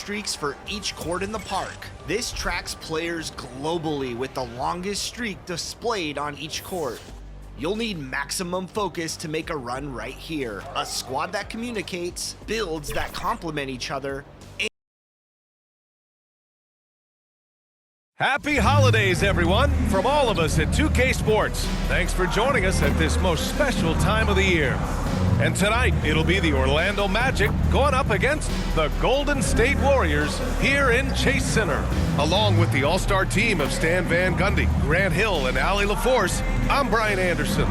streaks for each court in the park. This tracks players globally with the longest streak displayed on each court. You'll need maximum focus to make a run right here. A squad that communicates, builds that complement each other. Happy holidays, everyone, from all of us at 2K Sports. Thanks for joining us at this most special time of the year. And tonight, it'll be the Orlando Magic going up against the Golden State Warriors here in Chase Center. Along with the all-star team of Stan Van Gundy, Grant Hill, and Allie LaForce, I'm Brian Anderson.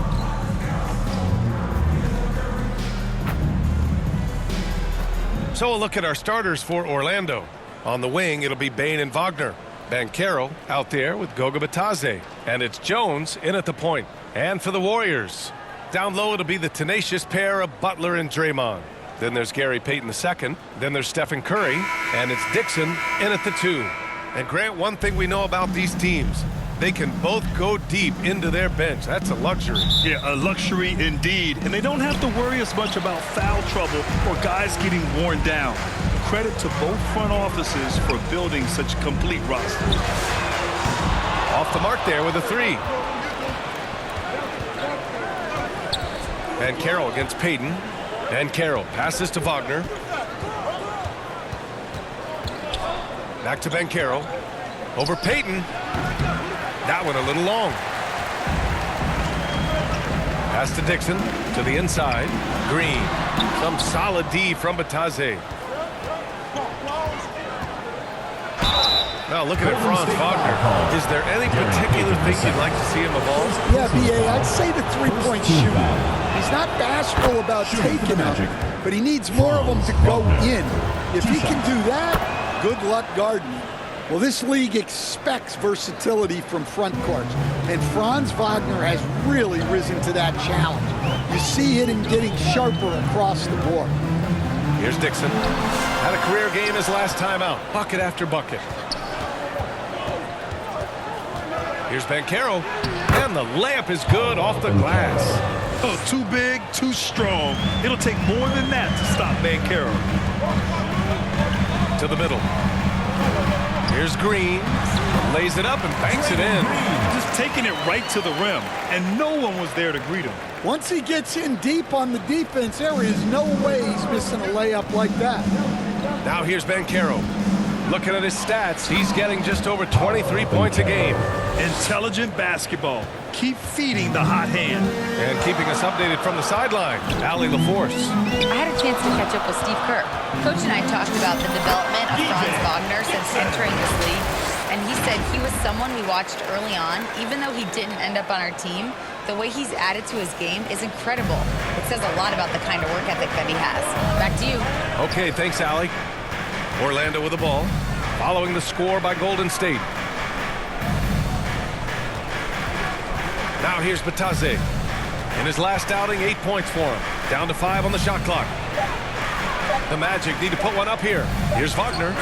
So a look at our starters for Orlando. On the wing, it'll be Bane and Wagner. Banchero out there with Goga Bitadze. And it's Jones in at the point. And for the Warriors, down low it'll be the tenacious pair of Butler and Draymond. Then there's Gary Payton II. Then there's Stephen Curry. And it's Dixon in at the 2. And Grant, one thing we know about these teams, they can both go deep into their bench. That's a luxury. Yeah, a luxury indeed. And they don't have to worry as much about foul trouble or guys getting worn down. Credit to both front offices for building such a complete roster. Off the mark there with a 3. Banchero against Payton. Banchero passes to Wagner. Back to Banchero. Over Payton. That one a little long. Pass to Dixon. To the inside. Green. Some solid D from Bitadze. Now looking at Franz Wagner, is there any particular thing you'd like to see him evolve? Yeah, B.A., I'd say the three-point shooting. He's not bashful about taking them, but he needs more of them to go in. If he can do that, good luck guarding him. Well, this league expects versatility from front courts, and Franz Wagner has really risen to that challenge. You see him getting sharper across the board. Here's Dixon. Had a career game his last time out. Bucket after bucket. Here's Banchero, and the layup is good off the glass. Oh, too big, too strong. It'll take more than that to stop Banchero. To the middle. Here's Green, lays it up and banks it in. Just taking it right to the rim, and no one was there to greet him. Once he gets in deep on the defense, there is no way he's missing a layup like that. Now here's Banchero. Looking at his stats, he's getting just over 23 points a game. Intelligent basketball. Keep feeding the hot hand. And keeping us updated from the sideline, Allie LaForce. I had a chance to catch up with Steve Kerr. Coach and I talked about the development of Franz Wagner since entering this league, and he said he was someone we watched early on. Even though he didn't end up on our team, the way he's added to his game is incredible. It says a lot about the kind of work ethic that he has. Back to you. Okay, thanks, Allie. Orlando with the ball, following the score by Golden State. Now here's Bitadze. In his last outing, 8 points for him. Down to 5 on the shot clock. The Magic need to put one up here. Here's Wagner.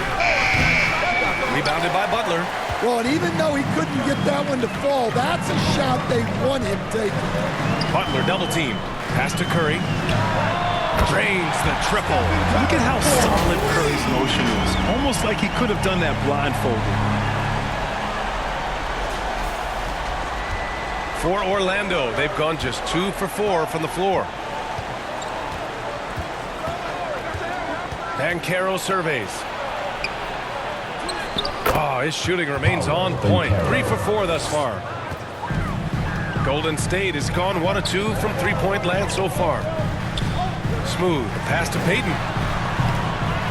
Rebounded by Butler. Well, and even though he couldn't get that one to fall, that's a shot they want him taking. Butler double team. Pass to Curry. Drains the triple. Look at how solid Curry's motion is. Almost like he could have done that blindfolded. For Orlando, they've gone just 2 for 4 from the floor. Banchero surveys. Oh, his shooting remains on point. 3 for 4 thus far. Golden State has gone 1 of 2 from three-point land so far. Smooth pass to Payton.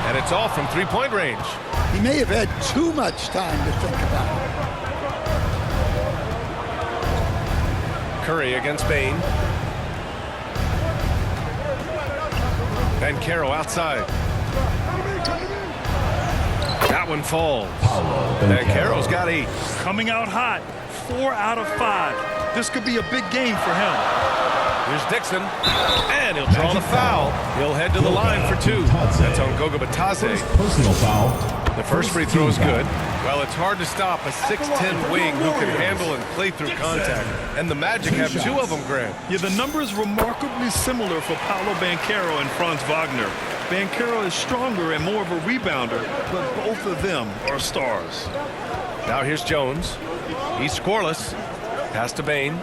And it's off from three-point range. He may have had too much time to think about it. Curry against Bane. Banchero outside. That one falls. Banchero's got 8. Coming out hot. 4 out of 5. This could be a big game for him. Here's Dixon, and he'll draw the foul. He'll head to the line for 2. That's on Goga Bitadze. Personal foul. The first free throw is good. Well, it's hard to stop a 6'10" wing who can handle and play through contact. And the Magic have 2 of them, Grant. Yeah, the numbers remarkably similar for Paolo Banchero and Franz Wagner. Banchero is stronger and more of a rebounder, but both of them are stars. Now here's Jones. He's scoreless. Pass to Bain.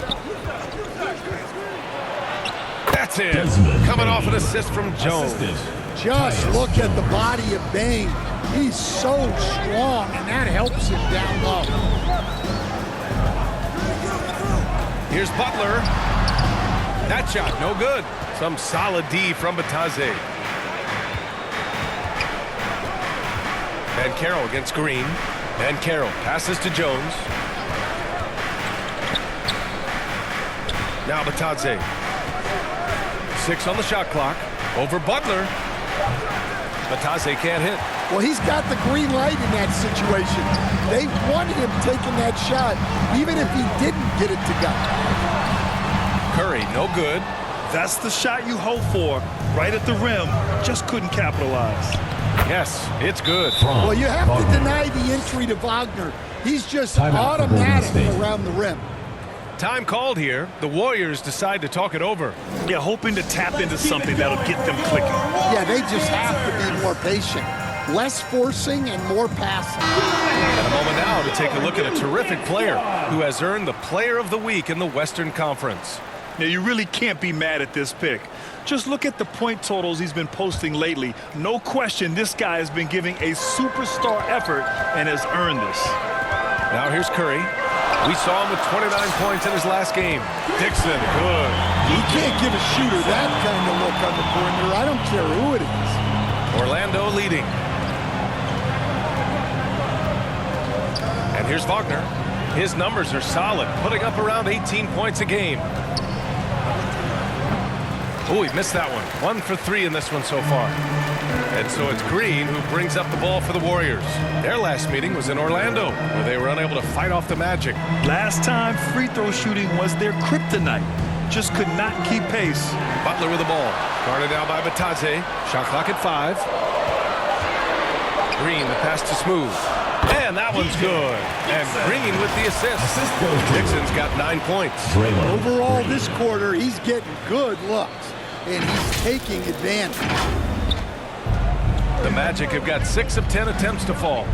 That's it. Coming off an assist from Jones. Just look at the body of Bain. He's so strong, and that helps him down low. Here's Butler. That shot, no good. Some solid D from Batadze. Banchero against Green. Banchero passes to Jones. Now Batadze. 6 on the shot clock. Over Butler. Batadze can't hit. Well, he's got the green light in that situation. They wanted him taking that shot, even if he didn't get it to go. Curry, no good. That's the shot you hope for, right at the rim. Just couldn't capitalize. Yes, it's good. Well, you have to deny the entry to Wagner. He's just automatic around the rim. Time called here. The Warriors decide to talk it over. Yeah, hoping to tap into something that'll get them clicking. Yeah, they just have to be more patient. Less forcing and more passing. And a moment now to take a look at a terrific player who has earned the Player of the Week in the Western Conference. Now, you really can't be mad at this pick. Just look at the point totals he's been posting lately. No question, this guy has been giving a superstar effort and has earned this. Now here's Curry. We saw him with 29 points in his last game. Dixon, good. You can't give a shooter that kind of look on the perimeter. I don't care who it is. Orlando leading. And here's Wagner. His numbers are solid, putting up around 18 points a game. Oh, he missed that one. 1 for 3 in this one so far. And so it's Green who brings up the ball for the Warriors. Their last meeting was in Orlando, where they were unable to fight off the Magic. Last time, free throw shooting was their kryptonite. Just could not keep pace. Butler with the ball. Guarded now by Batadze. Shot clock at 5. Green, the pass to Smooth. And that one's good. And Green with the assist. Dixon's got 9 points. Overall, this quarter, he's getting good looks, and he's taking advantage. The Magic have got 6 of 10 attempts to fall.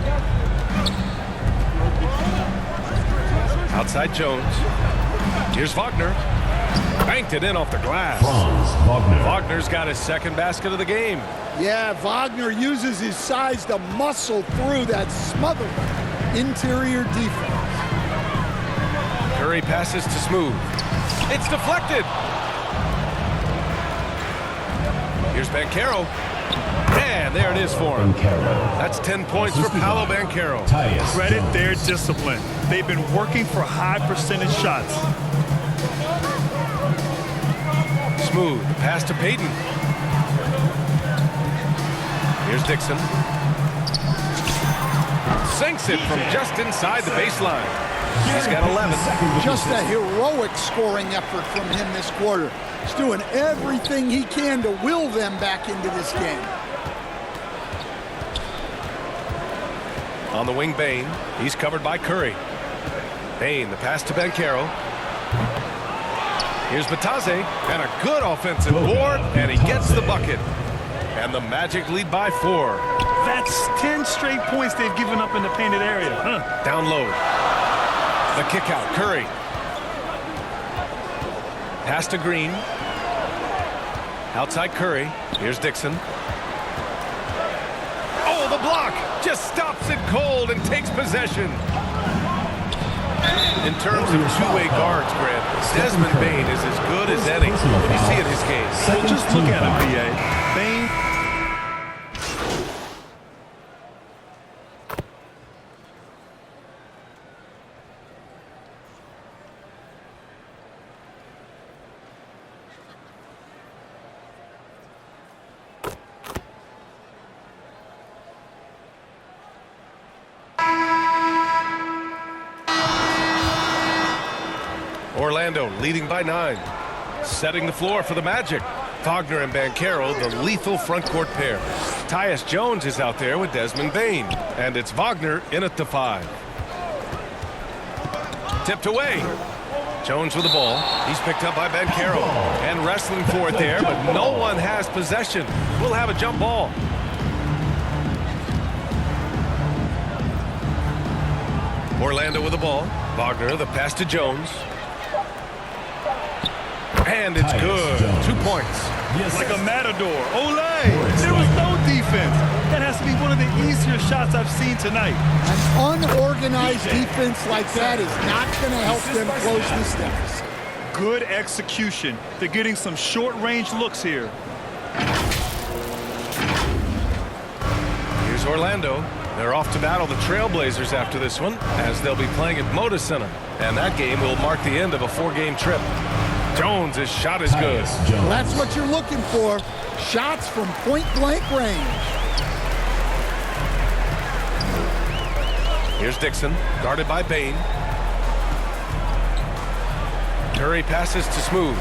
Outside Jones. Here's Wagner. Banked it in off the glass. Wagner's got his second basket of the game. Yeah, Wagner uses his size to muscle through that smothered interior defense. Curry passes to Smooth. It's deflected. Here's Banchero. And there it is for him. That's 10 points for Paolo Banchero. Credit their discipline. They've been working for high percentage shots. Smooth. Pass to Payton. Here's Dixon. Sinks it from just inside the baseline. He's got 11. Just a heroic scoring effort from him this quarter. He's doing everything he can to will them back into this game. On the wing, Bain. He's covered by Curry. Bain, the pass to Banchero. Here's Batadze, and a good offensive board, and he gets the bucket. And the Magic lead by 4. That's 10 straight points they've given up in the painted area. Down low. The kick out, Curry. Pass to Green. Outside Curry. Here's Dixon. Oh, the block! Just stops it cold and takes possession. In terms of two-way guards, Grant, Desmond Bain is as good as any. You see in his case. Well, just look at him, B.A. Bain. Orlando leading by 9. Setting the floor for the Magic. Wagner and Banchero, the lethal front court pair. Tyus Jones is out there with Desmond Bain. And it's Wagner in at the 5. Tipped away. Jones with the ball. He's picked up by Banchero. And wrestling for it there, but no one has possession. We'll have a jump ball. Orlando with the ball. Wagner, the pass to Jones. And it's good. 2 points. Like a matador. Olay! There was no defense. That has to be one of the easier shots I've seen tonight. An unorganized defense like that is not going to help them close this deficit. Good execution. They're getting some short-range looks here. Here's Orlando. They're off to battle the Trailblazers after this one, as they'll be playing at Moda Center. And that game will mark the end of a 4-game trip. Jones' shot is good. Well, that's what you're looking for. Shots from point-blank range. Here's Dixon, guarded by Bain. Curry passes to Smooth.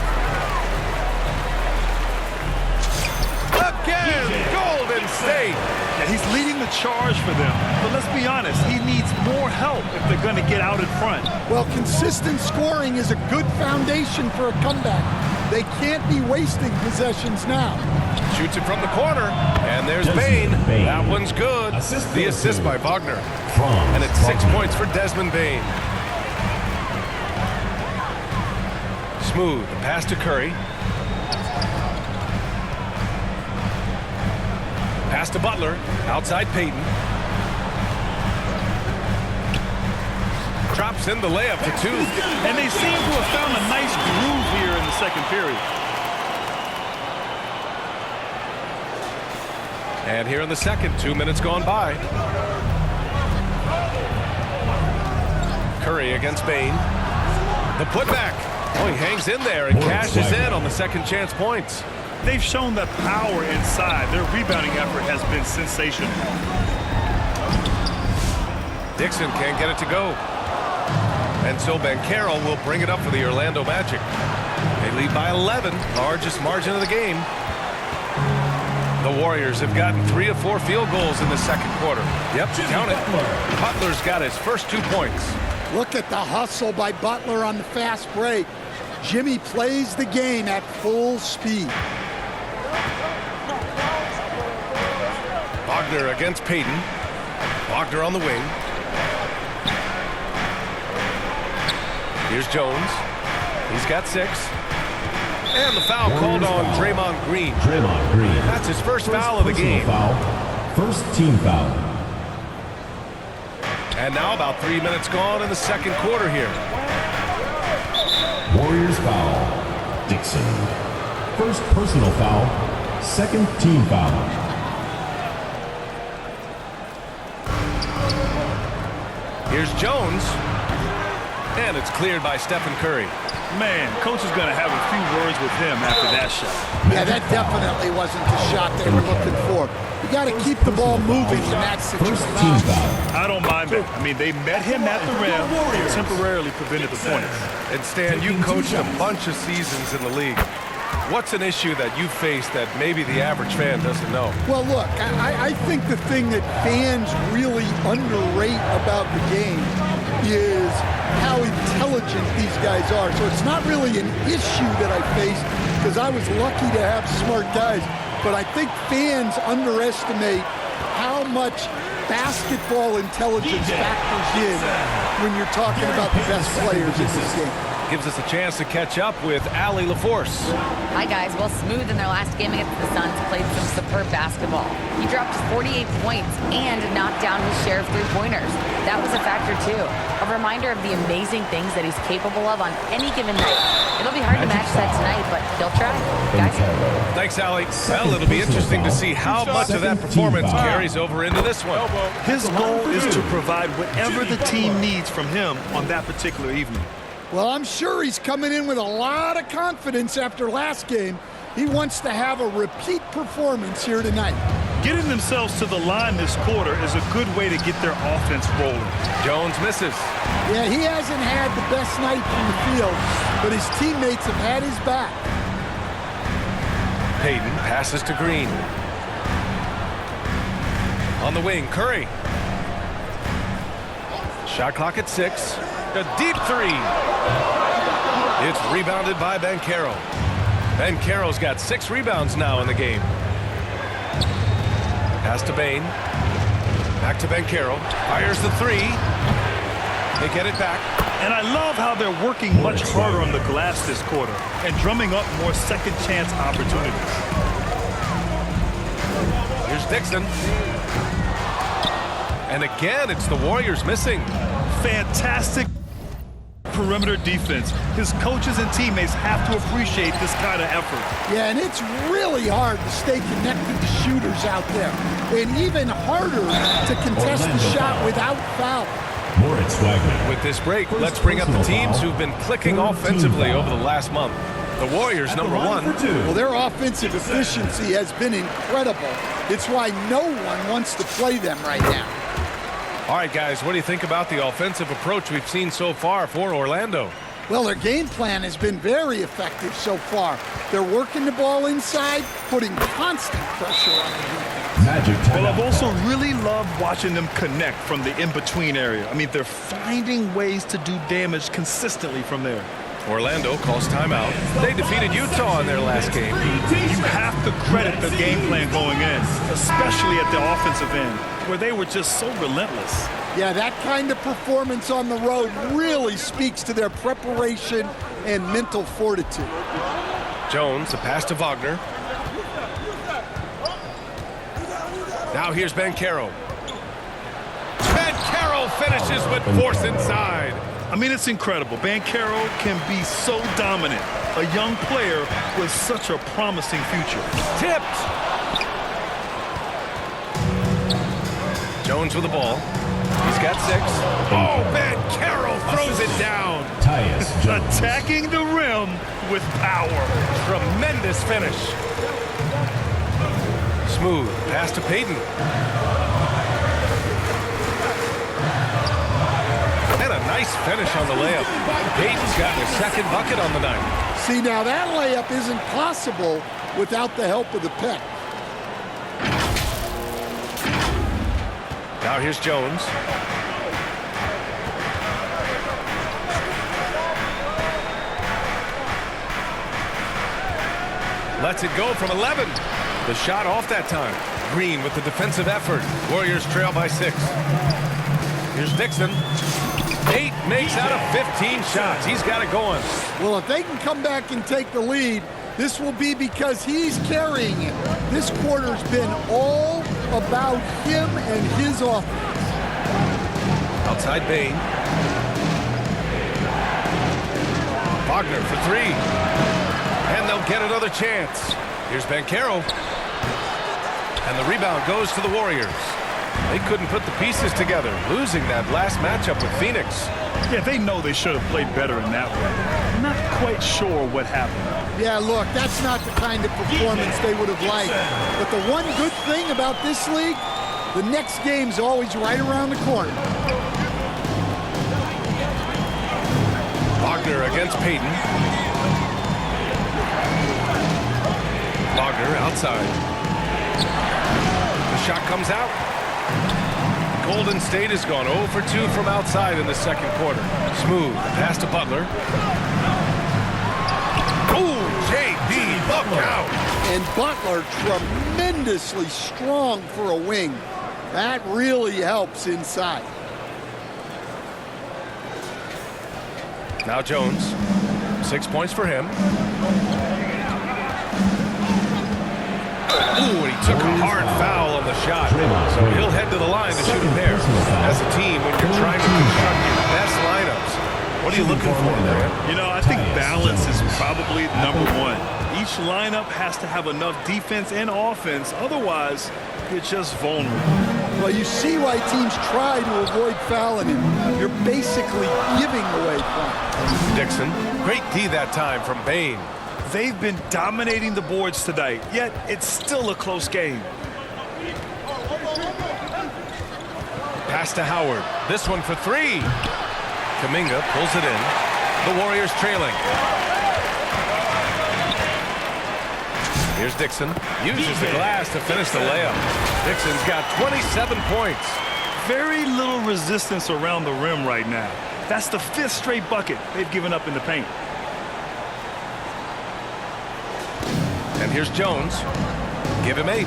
Again, Golden State. Yeah, he's leading the charge for them. But let's be honest, he needs more help if they're going to get out in front. Well, consistent scoring is a good foundation for a comeback. They can't be wasting possessions now. Shoots it from the corner, and there's Bain. That one's good. The assist by Wagner. And it's 6 points for Desmond Bain. Smooth, the pass to Curry. Pass to Butler, outside Payton. Drops in the layup for 2. And they seem to have found a nice groove here in the second period. And here in the second, 2 minutes gone by. Curry against Bain. The putback. Oh, he hangs in there and cashes in on the second chance points. They've shown the power inside. Their rebounding effort has been sensational. Dixon can't get it to go. And so Banchero will bring it up for the Orlando Magic. They lead by 11, largest margin of the game. The Warriors have gotten 3 of 4 field goals in the second quarter. Yep, count it. Butler's got his first 2 points. Look at the hustle by Butler on the fast break. Jimmy plays the game at full speed. Wagner against Payton. Wagner on the wing. Here's Jones. He's got 6. And the foul called on Draymond Green. That's his first foul of the game. First team foul. And now about 3 minutes gone in the second quarter here. Warriors foul. Dixon. First personal foul. Second team foul. Here's Jones. And it's cleared by Stephen Curry. Man, coach is going to have a few words with him after that shot. Yeah, that definitely wasn't the shot they were looking for. You got to keep the ball moving in that situation. First team foul. I don't mind that. I mean, they met him at the rim and temporarily prevented the points. And Stan, you coached a bunch of seasons in the league. What's an issue that you face that maybe the average fan doesn't know? Well, look, I think the thing that fans really underrate about the game is how intelligent these guys are. So it's not really an issue that I face because I was lucky to have smart guys. But I think fans underestimate how much basketball intelligence factors in when you're talking about the best players in this game. Gives us a chance to catch up with Allie LaForce. Hi, guys. Well, Smooth in their last game against the Suns played some superb basketball. He dropped 48 points and knocked down his share of three-pointers. That was a factor, too. A reminder of the amazing things that he's capable of on any given night. It'll be hard to match that tonight, but he'll try. Guys? Thanks, Allie. Well, it'll be interesting to see how much of that performance carries over into this one. His goal is to provide whatever the team needs from him on that particular evening. Well, I'm sure he's coming in with a lot of confidence after last game. He wants to have a repeat performance here tonight. Getting themselves to the line this quarter is a good way to get their offense rolling. Jones misses. Yeah, he hasn't had the best night from the field, but his teammates have had his back. Payton passes to Green. On the wing, Curry. Shot clock at 6. A deep 3. It's rebounded by Banchero. Banchero's got 6 rebounds now in the game. Pass to Bain. Back to Banchero. Fires the 3. They get it back. And I love how they're working much harder on the glass this quarter and drumming up more second chance opportunities. Here's Dixon. And again, it's the Warriors missing. Fantastic perimeter defense. His coaches and teammates have to appreciate this kind of effort. Yeah, and it's really hard to stay connected to shooters out there. And even harder to contest the shot without foul. With this break, let's bring up the teams who've been clicking offensively over the last month. The Warriors, number 1. Well, their offensive efficiency has been incredible. It's why no one wants to play them right now. All right, guys, what do you think about the offensive approach we've seen so far for Orlando? Well, their game plan has been very effective so far. They're working the ball inside, putting constant pressure on the defense. Well, I've also really loved watching them connect from the in-between area. I mean, they're finding ways to do damage consistently from there. Orlando calls timeout. They defeated Utah in their last game. You have to credit the game plan going in, especially at the offensive end, where they were just so relentless. Yeah, that kind of performance on the road really speaks to their preparation and mental fortitude. Jones, a pass to Wagner. Now here's Banchero. Banchero finishes with force inside. I mean, it's incredible. Banchero can be so dominant. A young player with such a promising future. Tipped. Jones with the ball. He's got 6. Oh, Banchero throws it down. Attacking the rim with power. Tremendous finish. Smooth pass to Payton. And a nice finish on the layup. Payton's gotten a second bucket on the night. See, now that layup isn't possible without the help of the pick. Now here's Jones. Lets it go from 11. The shot off that time. Green with the defensive effort. Warriors trail by 6. Here's Dixon. 8 makes out of 15 shots. He's got it going. Well, if they can come back and take the lead, this will be because he's carrying it. This quarter's been all about him and his offense. Outside Bain. Wagner for 3. And they'll get another chance. Here's Banchero. And the rebound goes to the Warriors. They couldn't put the pieces together, losing that last matchup with Phoenix. Yeah, they know they should have played better in that one. I'm not quite sure what happened. Yeah, look, that's not the kind of performance they would have liked. But the one good thing about this league, the next game's always right around the corner. Wagner against Payton. Wagner outside. The shot comes out. Golden State has gone 0 for 2 from outside in the second quarter. Smooth pass to Butler. Oh, J.B. look out. And Butler tremendously strong for a wing. That really helps inside. Now Jones. 6 points for him. Ooh, and he took a hard foul on the shot. So he'll head to the line to shoot a pair. As a team, when you're trying to construct your best lineups, what are you looking for there? You know, I think balance is probably number 1. Each lineup has to have enough defense and offense. Otherwise, you're just vulnerable. Well, you see why teams try to avoid fouling him. You're basically giving away points. Dixon, great D that time from Bain. They've been dominating the boards tonight, yet it's still a close game. Pass to Howard. This one for 3. Kuminga pulls it in. The Warriors trailing. Here's Dixon. Uses the glass to finish the layup. Dixon's got 27 points. Very little resistance around the rim right now. That's the 5th straight bucket they've given up in the paint. And here's Jones. Give him 8.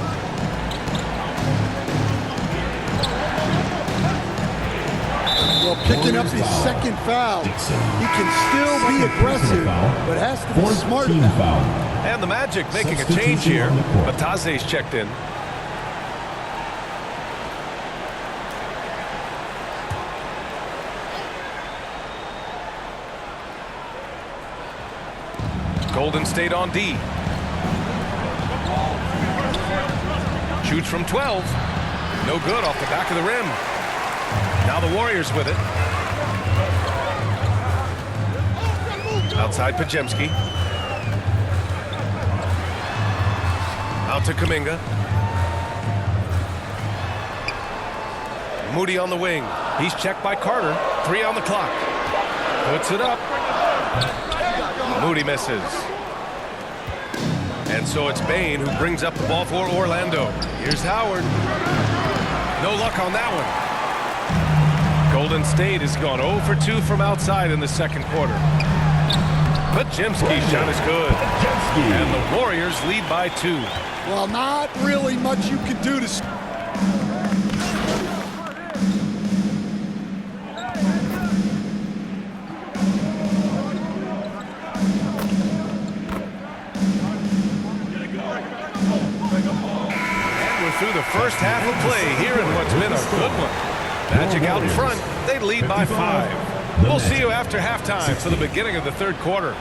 Well, picking up his second foul. He can still be aggressive, but has to be smart about it. And the Magic making a change here. Bataze's checked in. Golden State on D. Shoots from 12. No good off the back of the rim. Now the Warriors with it. Outside Pajemski. Out to Kuminga. Moody on the wing. He's checked by Carter. 3 on the clock. Puts it up. Moody misses. And so it's Bane who brings up the ball for Orlando. Here's Howard. No luck on that one. Golden State has gone 0 for 2 from outside in the second quarter. Pajemski's shot is good. And the Warriors lead by 2. Well, not really much you can do to... Through the first half of play here in what's been a good one. Magic out in front. They lead by 5. We'll see you after halftime for the beginning of the third quarter.